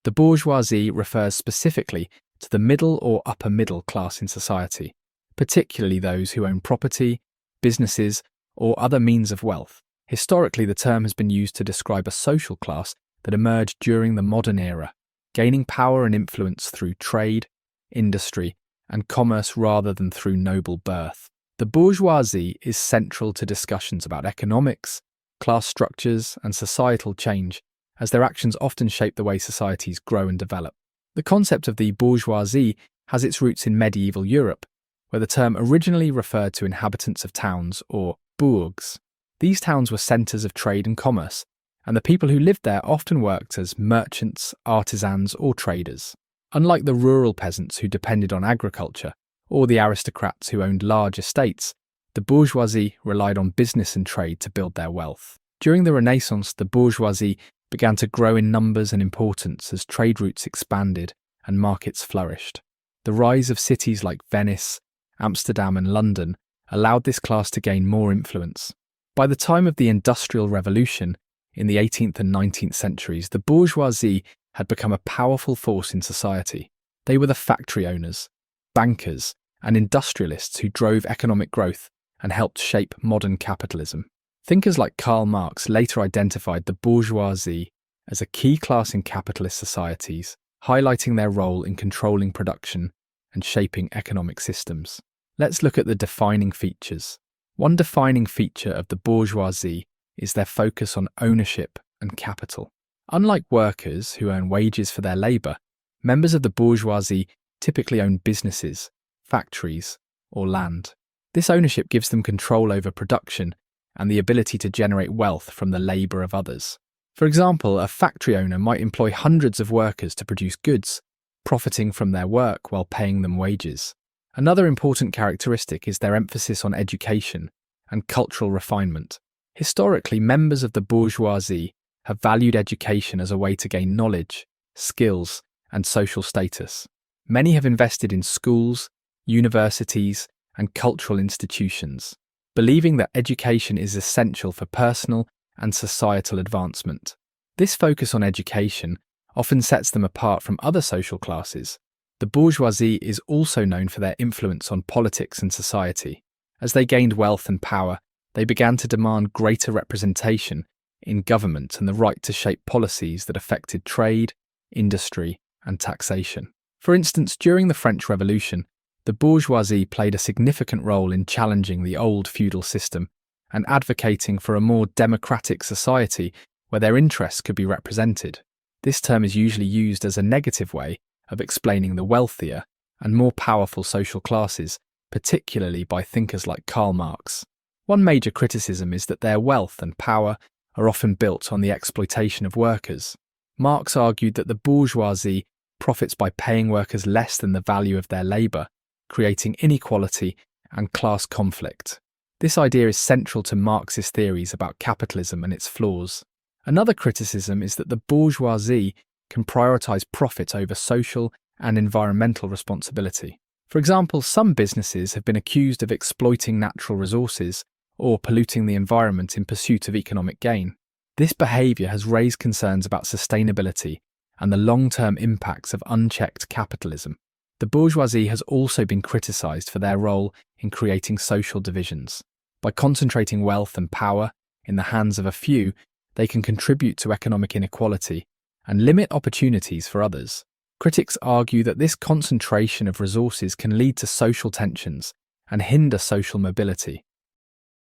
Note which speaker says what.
Speaker 1: The bourgeoisie refers specifically to the middle or upper middle class in society, particularly those who own property, businesses, or other means of wealth. Historically, the term has been used to describe a social class that emerged during the modern era, gaining power and influence through trade, industry, and commerce rather than through noble birth. The bourgeoisie is central to discussions about economics, class structures, and societal change, as their actions often shape the way societies grow and develop. The concept of the bourgeoisie has its roots in medieval Europe, where the term originally referred to inhabitants of towns, or bourgs. These towns were centres of trade and commerce, and the people who lived there often worked as merchants, artisans, or traders. Unlike the rural peasants who depended on agriculture, or the aristocrats who owned large estates, the bourgeoisie relied on business and trade to build their wealth. During the Renaissance, the bourgeoisie began to grow in numbers and importance as trade routes expanded and markets flourished. The rise of cities like Venice, Amsterdam, and London allowed this class to gain more influence. By the time of the Industrial Revolution, in the 18th and 19th centuries, the bourgeoisie had become a powerful force in society. They were the factory owners, bankers, and industrialists who drove economic growth and helped shape modern capitalism. Thinkers like Karl Marx later identified the bourgeoisie as a key class in capitalist societies, highlighting their role in controlling production and shaping economic systems. Let's look at the defining features. One defining feature of the bourgeoisie is their focus on ownership and capital. Unlike workers who earn wages for their labour, members of the bourgeoisie typically own businesses, factories, or land. This ownership gives them control over production and the ability to generate wealth from the labour of others. For example, a factory owner might employ hundreds of workers to produce goods, profiting from their work while paying them wages. Another important characteristic is their emphasis on education and cultural refinement. Historically, members of the bourgeoisie have valued education as a way to gain knowledge, skills, and social status. Many have invested in schools, universities, and cultural institutions, believing that education is essential for personal and societal advancement. This focus on education often sets them apart from other social classes. The bourgeoisie is also known for their influence on politics and society. As they gained wealth and power, they began to demand greater representation in government and the right to shape policies that affected trade, industry, and taxation. For instance, during the French Revolution, the bourgeoisie played a significant role in challenging the old feudal system and advocating for a more democratic society where their interests could be represented. This term is usually used as a negative way of explaining the wealthier and more powerful social classes, particularly by thinkers like Karl Marx. One major criticism is that their wealth and power are often built on the exploitation of workers. Marx argued that the bourgeoisie profits by paying workers less than the value of their labour, creating inequality and class conflict. This idea is central to Marxist theories about capitalism and its flaws. Another criticism is that the bourgeoisie can prioritise profit over social and environmental responsibility. For example, some businesses have been accused of exploiting natural resources or polluting the environment in pursuit of economic gain. This behaviour has raised concerns about sustainability and the long-term impacts of unchecked capitalism. The bourgeoisie has also been criticised for their role in creating social divisions. By concentrating wealth and power in the hands of a few, they can contribute to economic inequality and limit opportunities for others. Critics argue that this concentration of resources can lead to social tensions and hinder social mobility.